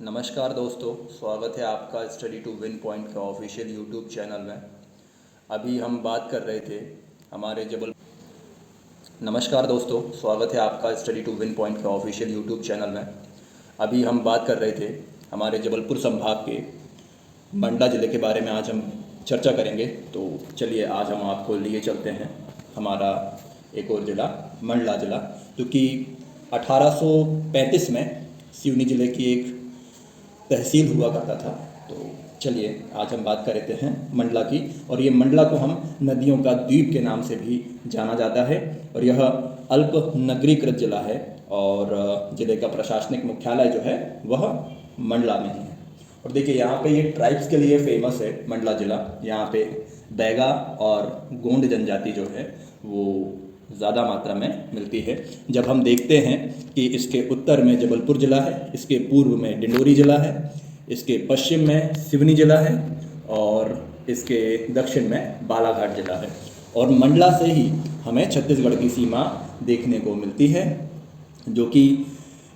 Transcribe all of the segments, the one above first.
नमस्कार दोस्तों, स्वागत है आपका स्टडी टू विन पॉइंट का ऑफिशियल यूट्यूब चैनल में। अभी हम बात कर रहे थे हमारे जबल नमस्कार दोस्तों, स्वागत है आपका स्टडी टू विन पॉइंट का ऑफिशियल यूट्यूब चैनल में। अभी हम बात कर रहे थे हमारे जबलपुर संभाग के मंडला ज़िले के बारे में। आज हम चर्चा करेंगे, तो चलिए आज हम आपको लिए चलते हैं हमारा एक और ज़िला, मंडला ज़िला, जो कि 1835 में सिवनी ज़िले की एक तहसील हुआ करता था। तो चलिए आज हम बात कर रहे हैं मंडला की, और ये मंडला को हम नदियों का द्वीप के नाम से भी जाना जाता है, और यह अल्प नगरीकृत जिला है, और ज़िले का प्रशासनिक मुख्यालय जो है वह मंडला में ही है। और देखिए यहाँ पे ये ट्राइब्स के लिए फेमस है मंडला ज़िला। यहाँ पे बैगा और गोंड जनजाति जो है वो ज़्यादा मात्रा में मिलती है। जब हम देखते हैं कि इसके उत्तर में जबलपुर ज़िला है, इसके पूर्व में डिंडोरी ज़िला है, इसके पश्चिम में सिवनी ज़िला है, और इसके दक्षिण में बालाघाट ज़िला है, और मंडला से ही हमें छत्तीसगढ़ की सीमा देखने को मिलती है, जो कि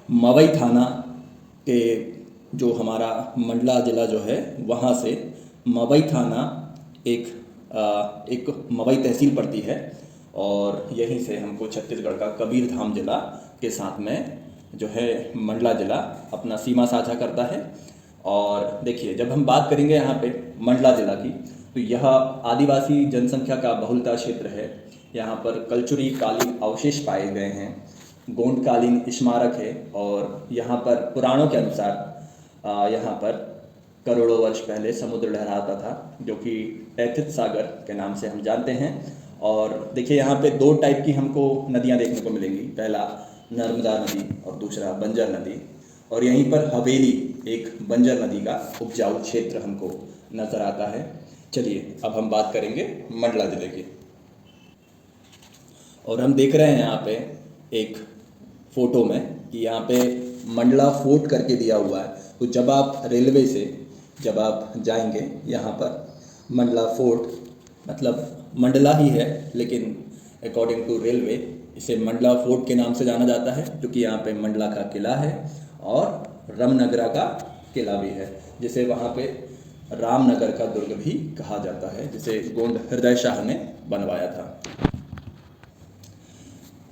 मवई थाना के जो हमारा मंडला ज़िला जो है वहाँ से मवई थाना एक मवई तहसील पड़ती है, और यहीं से हमको छत्तीसगढ़ का कबीरधाम ज़िला के साथ में जो है मंडला ज़िला अपना सीमा साझा करता है। और देखिए जब हम बात करेंगे यहाँ पे मंडला ज़िला की, तो यह आदिवासी जनसंख्या का बहुलता क्षेत्र है। यहाँ पर कलचुरी कालीन अवशेष पाए गए हैं, गोंड कालीन स्मारक है, और यहाँ पर पुराणों के अनुसार यहाँ पर करोड़ों वर्ष पहले समुद्र लहराता था, जो कि टैथित सागर के नाम से हम जानते हैं। और देखिए यहाँ पे दो टाइप की हमको नदियाँ देखने को मिलेंगी, पहला नर्मदा नदी और दूसरा बंजर नदी, और यहीं पर हवेली एक बंजर नदी का उपजाऊ क्षेत्र हमको नज़र आता है। चलिए अब हम बात करेंगे मंडला ज़िले की, और हम देख रहे हैं यहाँ पे एक फ़ोटो में कि यहाँ पे मंडला फोर्ट करके दिया हुआ है। तो जब आप रेलवे से जब आप जाएंगे यहाँ पर मंडला फोर्ट, मतलब मंडला ही है, लेकिन अकॉर्डिंग टू रेलवे इसे मंडला फोर्ट के नाम से जाना जाता है, क्योंकि यहाँ पे मंडला का किला है और रामनगरा का किला भी है, जिसे वहाँ पे रामनगर का दुर्ग भी कहा जाता है, जिसे गोंड हृदय शाह ने बनवाया था।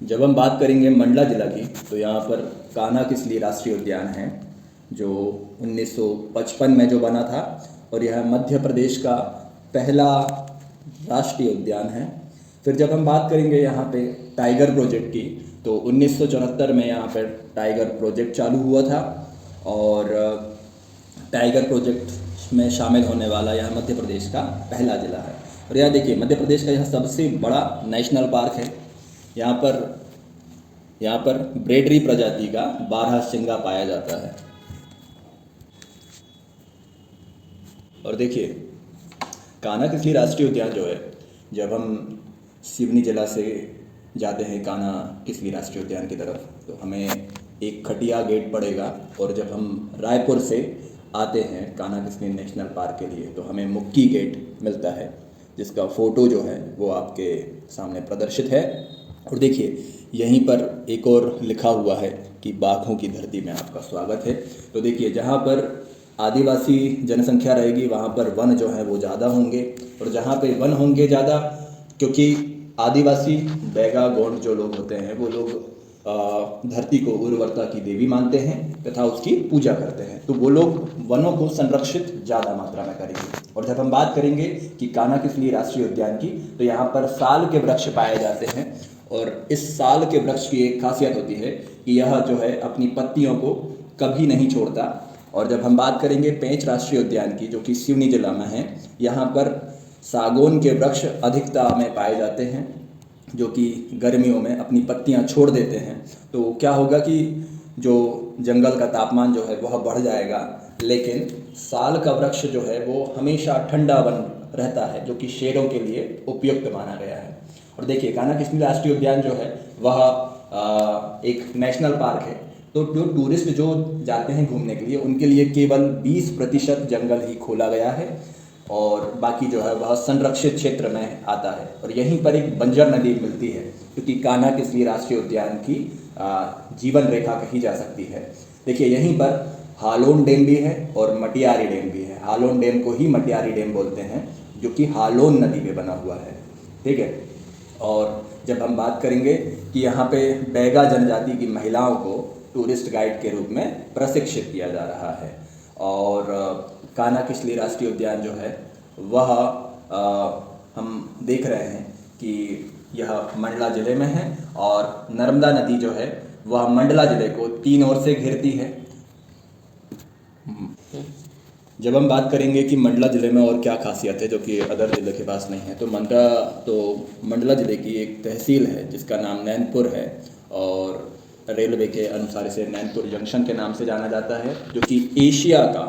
जब हम बात करेंगे मंडला ज़िला की, तो यहाँ पर कान्हा किसली राष्ट्रीय उद्यान है, जो 1955 में जो बना था, और यह मध्य प्रदेश का पहला राष्ट्रीय उद्यान है। फिर जब हम बात करेंगे यहाँ पे टाइगर प्रोजेक्ट की, तो 1974 में यहाँ पर टाइगर प्रोजेक्ट चालू हुआ था, और टाइगर प्रोजेक्ट में शामिल होने वाला यह मध्य प्रदेश का पहला ज़िला है। और यह देखिए मध्य प्रदेश का यह सबसे बड़ा नेशनल पार्क है। यहाँ पर ब्रेडरी प्रजाति का 12 सिंगा पाया जाता है। और देखिए कान्हा किसली राष्ट्रीय उद्यान जो है, जब हम सिवनी जिला से जाते हैं कान्हा किसली राष्ट्रीय उद्यान की तरफ, तो हमें एक खटिया गेट पड़ेगा, और जब हम रायपुर से आते हैं कान्हा किसली नेशनल पार्क के लिए, तो हमें मुक्की गेट मिलता है, जिसका फ़ोटो जो है वो आपके सामने प्रदर्शित है। और देखिए यहीं पर एक और लिखा हुआ है कि बाघों की धरती में आपका स्वागत है। तो देखिए जहाँ पर आदिवासी जनसंख्या रहेगी वहाँ पर वन जो है वो ज़्यादा होंगे, और जहाँ पे वन होंगे ज़्यादा, क्योंकि आदिवासी बैगा गोंड जो लोग होते हैं वो लोग धरती को उर्वरता की देवी मानते हैं तथा उसकी पूजा करते हैं, तो वो लोग वनों को संरक्षित ज़्यादा मात्रा में करेंगे। और जब हम बात करेंगे कि कान्हा किसली राष्ट्रीय उद्यान की, तो यहाँ पर साल के वृक्ष पाए जाते हैं, और इस साल के वृक्ष की एक खासियत होती है कि यह जो है अपनी पत्तियों को कभी नहीं छोड़ता। और जब हम बात करेंगे पेंच राष्ट्रीय उद्यान की, जो कि सिवनी जिला में है, यहाँ पर सागौन के वृक्ष अधिकता में पाए जाते हैं, जो कि गर्मियों में अपनी पत्तियाँ छोड़ देते हैं। तो क्या होगा कि जो जंगल का तापमान जो है वह बढ़ जाएगा, लेकिन साल का वृक्ष जो है वो हमेशा ठंडा बन रहता है, जो कि शेरों के लिए उपयुक्त माना गया है। और देखिए कान्हा किसली राष्ट्रीय उद्यान जो है वह एक नेशनल पार्क है, तो जो टूरिस्ट जो जाते हैं घूमने के लिए उनके लिए केवल 20% जंगल ही खोला गया है, और बाकी जो है वह संरक्षित क्षेत्र में आता है। और यहीं पर एक बंजर नदी मिलती है, क्योंकि कान्हा किसली राष्ट्रीय उद्यान की जीवन रेखा कही जा सकती है। देखिए यहीं पर हालोन डैम भी है और मटियारी डैम भी है। हालोन डैम को ही मटियारी डैम बोलते हैं, जो कि हालोन नदी पे बना हुआ है, ठीक है। और जब हम बात करेंगे कि यहाँ पे बैगा जनजाति की महिलाओं को टूरिस्ट गाइड के रूप में प्रशिक्षित किया जा रहा है। और कान्हा किसली राष्ट्रीय उद्यान जो है वह हम देख रहे हैं कि यह मंडला ज़िले में है, और नर्मदा नदी जो है वह मंडला ज़िले को 3 ओर से घेरती है। जब हम बात करेंगे कि मंडला ज़िले में और क्या खासियत है जो कि अदर ज़िले के पास नहीं है, तो मंडला ज़िले की एक तहसील है जिसका नाम नैनपुर है, और रेलवे के अनुसार इसे नैनपुर जंक्शन के नाम से जाना जाता है, जो कि एशिया का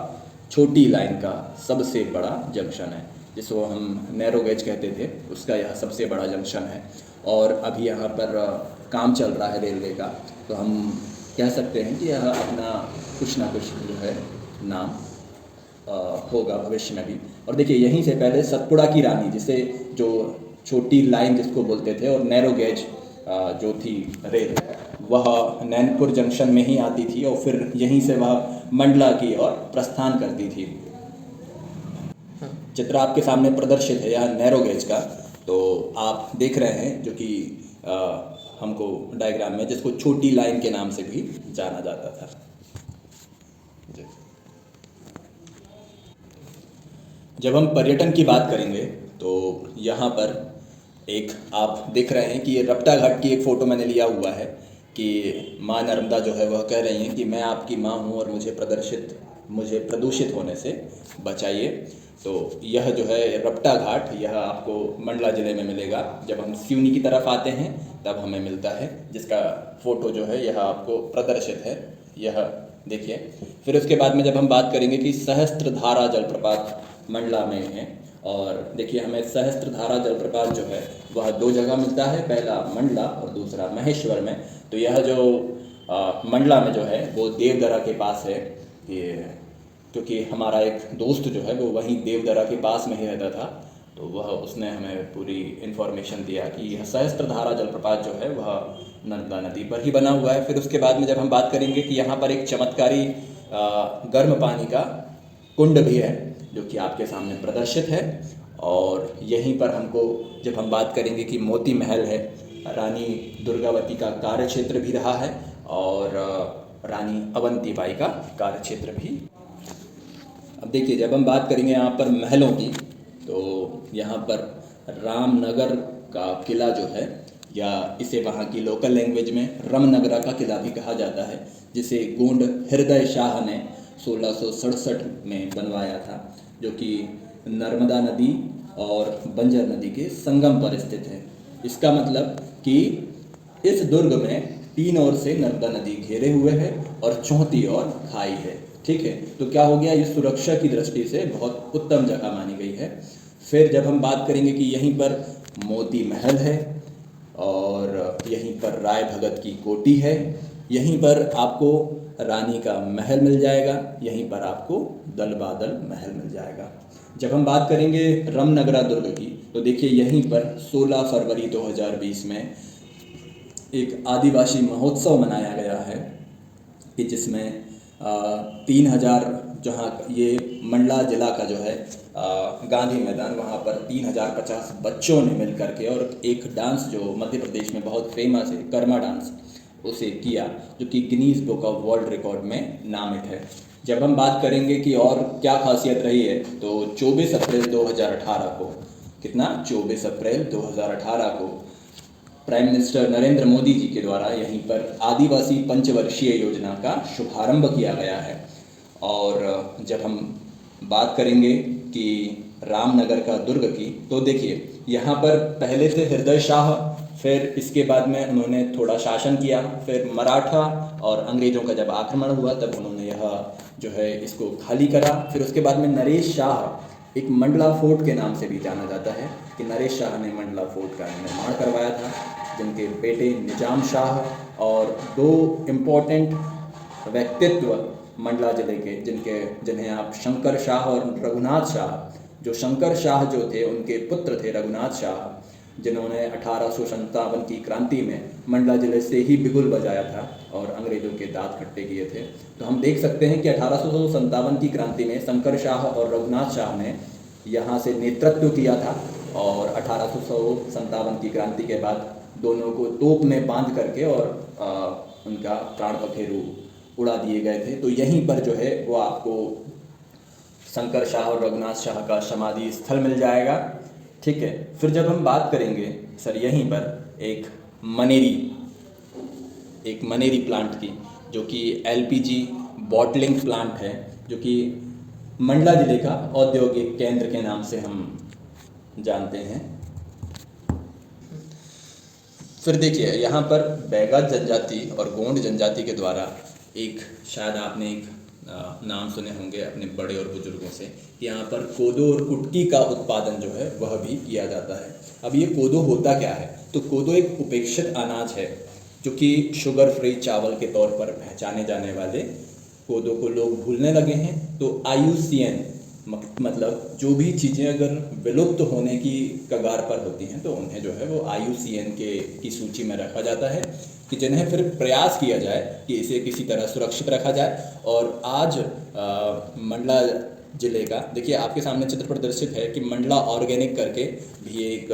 छोटी लाइन का सबसे बड़ा जंक्शन है, जिसको हम नैरो गेज कहते थे, उसका यह सबसे बड़ा जंक्शन है। और अभी यहाँ पर काम चल रहा है रेलवे का, तो हम कह सकते हैं कि यह अपना कुछ ना कुछ जो है नाम होगा भविष्य में भी। और देखिए, यहीं से पहले सतपुड़ा की रानी, जिसे जो छोटी लाइन जिसको बोलते थे, और नैरो गेज जो थी रेल, वह नैनपुर जंक्शन में ही आती थी और फिर यहीं से वह मंडला की ओर प्रस्थान करती थी। चित्र आपके सामने प्रदर्शित है यह नैरो गेज का, तो आप देख रहे हैं, जो कि हमको डायग्राम में, जिसको छोटी लाइन के नाम से भी जाना जाता था। जब हम पर्यटन की बात करेंगे तो यहाँ पर एक आप देख रहे हैं कि ये रपटा घाट की एक फ़ोटो मैंने लिया हुआ है कि माँ नर्मदा जो है वह कह रही हैं कि मैं आपकी माँ हूँ और मुझे प्रदूषित होने से बचाइए। तो यह जो है रपटा घाट, यह आपको मंडला ज़िले में मिलेगा। जब हम सिवनी की तरफ आते हैं तब हमें मिलता है, जिसका फ़ोटो जो है यह आपको प्रदर्शित है, यह देखिए। फिर उसके बाद में जब हम बात करेंगे कि सहस्त्रधारा जलप्रपात मंडला में है, और देखिए हमें सहस्त्रधारा जलप्रपात जो है वह 2 जगह मिलता है, पहला मंडला और दूसरा महेश्वर में। तो यह जो मंडला में जो है वो देवदरा के पास है, ये क्योंकि हमारा एक दोस्त जो है वो वहीं देवदरा के पास में ही रहता था, तो उसने हमें पूरी इन्फॉर्मेशन दिया कि यह सहस्त्रधारा जलप्रपात जो है वह नर्मदा नदी पर ही बना हुआ है। फिर उसके बाद में जब हम बात करेंगे कि यहाँ पर एक चमत्कारी गर्म पानी का कुंड भी है, जो कि आपके सामने प्रदर्शित है। और यहीं पर हमको जब हम बात करेंगे कि मोती महल है, रानी दुर्गावती का कार्य क्षेत्र भी रहा है, और रानी अवंतीबाई का कार्य क्षेत्र भी। अब देखिए, जब हम बात करेंगे यहाँ पर महलों की, तो यहाँ पर रामनगर का किला जो है, या इसे वहाँ की लोकल लैंग्वेज में रमनगरा का किला भी कहा जाता है, जिसे गोंड हृदय शाह ने 1667 में बनवाया था, जो कि नर्मदा नदी और बंजर नदी के संगम पर स्थित है। इसका मतलब कि इस दुर्ग में 3 ओर से नर्मदा नदी घेरे हुए है और चौथी ओर खाई है, ठीक है। तो क्या हो गया, ये सुरक्षा की दृष्टि से बहुत उत्तम जगह मानी गई है। फिर जब हम बात करेंगे कि यहीं पर मोती महल है, और यहीं पर राय भगत की कोठी है, यहीं पर आपको रानी का महल मिल जाएगा, यहीं पर आपको दल बादल महल मिल जाएगा। जब हम बात करेंगे रमनगरा दुर्ग की, तो देखिए यहीं पर 16 फरवरी 2020 में एक आदिवासी महोत्सव मनाया गया है, कि जिसमें 3000, जहाँ ये मंडला जिला का जो है गांधी मैदान, वहाँ पर 3050 बच्चों ने मिल करके और एक डांस जो मध्य प्रदेश में बहुत फेमस है, कर्मा डांस, उसे किया, जो कि Guinness book of world record में नामित है। जब हम बात करेंगे कि और क्या खासियत रही है, तो 24 अप्रैल 2018 को, कितना, 24 अप्रैल 2018 को प्राइम मिनिस्टर नरेंद्र मोदी जी के द्वारा यहीं पर आदिवासी पंचवर्षीय योजना का शुभारंभ किया गया है। और जब हम बात करेंगे कि रामनगर का दुर्ग की, तो देखिए यहाँ पर पहले थे हृदय शाह, फिर इसके बाद में उन्होंने थोड़ा शासन किया, फिर मराठा और अंग्रेज़ों का जब आक्रमण हुआ तब उन्होंने यह जो है इसको खाली करा। फिर उसके बाद में नरेश शाह, एक मंडला फोर्ट के नाम से भी जाना जाता है, कि नरेश शाह ने मंडला फोर्ट का निर्माण करवाया था, जिनके बेटे निजाम शाह और 2 इम्पोर्टेंट व्यक्तित्व मंडला जिले के, जिन्हें आप शंकर शाह और रघुनाथ शाह, जो शंकर शाह जो थे उनके पुत्र थे रघुनाथ शाह, जिन्होंने 1857 की क्रांति में मंडला जिले से ही बिगुल बजाया था और अंग्रेज़ों के दांत खट्टे किए थे। तो हम देख सकते हैं कि 1857 की क्रांति में शंकर शाह और रघुनाथ शाह ने यहाँ से नेतृत्व किया था और 1857 की क्रांति के बाद दोनों को तोप में बांध करके और उनका प्राण पखेरु उड़ा दिए गए थे। तो यहीं पर जो है वो आपको शंकर शाह और रघुनाथ शाह का समाधि स्थल मिल जाएगा। ठीक है, फिर जब हम बात करेंगे सर यहीं पर एक मनेरी प्लांट की, जो कि एलपीजी बॉटलिंग प्लांट है, जो कि मंडला जिले का औद्योगिक केंद्र के नाम से हम जानते हैं। फिर देखिए यहाँ पर बैगा जनजाति और गोंड जनजाति के द्वारा शायद आपने एक नाम सुने होंगे अपने बड़े और बुजुर्गों से कि यहाँ पर कोदो और कुटकी का उत्पादन जो है वह भी किया जाता है। अब ये कोदो होता क्या है? तो कोदो एक उपेक्षित अनाज है जो कि शुगर फ्री चावल के तौर पर पहचाने जाने वाले कोदो को लोग भूलने लगे हैं। तो IUCN मतलब जो भी चीज़ें अगर विलुप्त होने की कगार पर होती हैं तो उन्हें जो है वो IUCN की सूची में रखा जाता है कि जिन्हें फिर प्रयास किया जाए कि इसे किसी तरह सुरक्षित रखा जाए। और आज मंडला जिले का देखिए आपके सामने चित्र प्रदर्शित है कि मंडला ऑर्गेनिक करके भी एक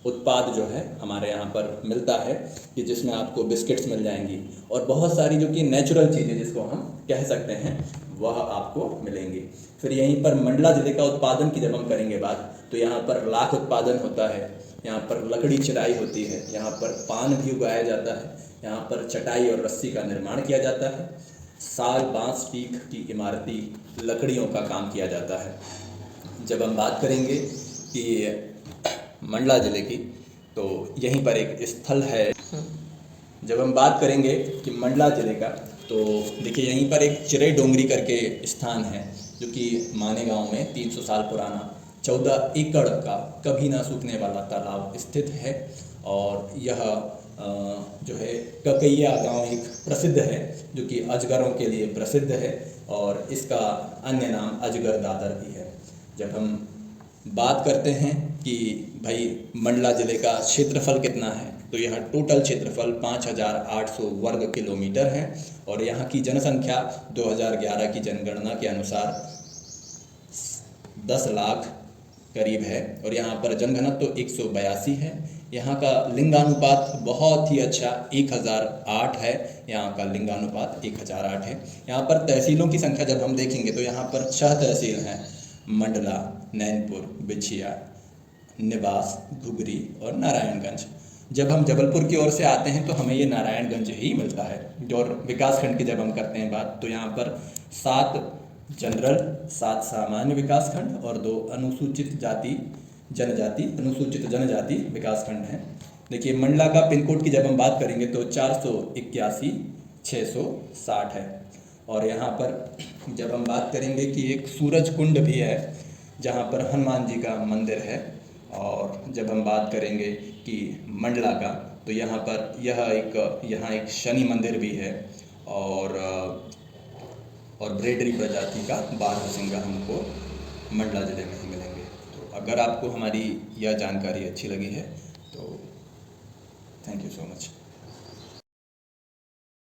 उत्पाद जो है हमारे यहाँ पर मिलता है कि जिसमें आपको बिस्किट्स मिल जाएंगी और बहुत सारी जो कि नेचुरल चीज़ें जिसको हम कह सकते हैं वह आपको मिलेंगी। फिर यहीं पर मंडला जिले का उत्पादन की जब हम करेंगे बात तो यहाँ पर लाख उत्पादन होता है, यहाँ पर लकड़ी चिराई होती है, यहाँ पर पान भी उगाया जाता है, यहाँ पर चटाई और रस्सी का निर्माण किया जाता है, साल बांस टीक की इमारती लकड़ियों का काम किया जाता है। जब हम बात करेंगे कि मंडला जिले की तो यहीं पर एक स्थल है। जब हम बात करेंगे कि मंडला जिले का तो देखिए यहीं पर एक चिरई डोंगरी करके स्थान है जो कि माने गांव में 300 साल पुराना 14 एकड़ का कभी ना सूखने वाला तालाब स्थित है। और यह जो है ककैया गांव एक प्रसिद्ध है जो कि अजगरों के लिए प्रसिद्ध है और इसका अन्य नाम अजगर दादर भी है। जब हम बात करते हैं कि भाई मंडला जिले का क्षेत्रफल कितना है तो यह टोटल क्षेत्रफल 5800 वर्ग किलोमीटर है और यहाँ की जनसंख्या 2011 की जनगणना के अनुसार 10 लाख करीब है और यहाँ पर जनघनत्व 182 है। यहाँ का लिंगानुपात बहुत ही अच्छा 1008 है, यहाँ का लिंगानुपात 1008 है। यहाँ पर तहसीलों की संख्या जब हम देखेंगे तो यहाँ पर 6 तहसील हैं, मंडला, नैनपुर, बिछिया, निवास, घुघरी और नारायणगंज। जब हम जबलपुर की ओर से आते हैं तो हमें ये नारायणगंज ही मिलता है। और विकासखंड की जब हम करते हैं बात तो यहाँ पर 7 जनरल, 7 सामान्य विकासखंड और 2 अनुसूचित जनजाति विकासखंड हैं। देखिए मंडला का पिन कोड की जब हम बात करेंगे तो 481-660 है। और यहाँ पर जब हम बात करेंगे कि एक सूरज कुंड भी है जहाँ पर हनुमान जी का मंदिर है। और जब हम बात करेंगे कि मंडला का तो यहाँ एक शनि मंदिर भी है और ब्रेडरी प्रजाति का बारहसिंगा हमको मंडला जिले में ही मिलेंगे। तो अगर आपको हमारी यह जानकारी अच्छी लगी है तो थैंक यू सो मच।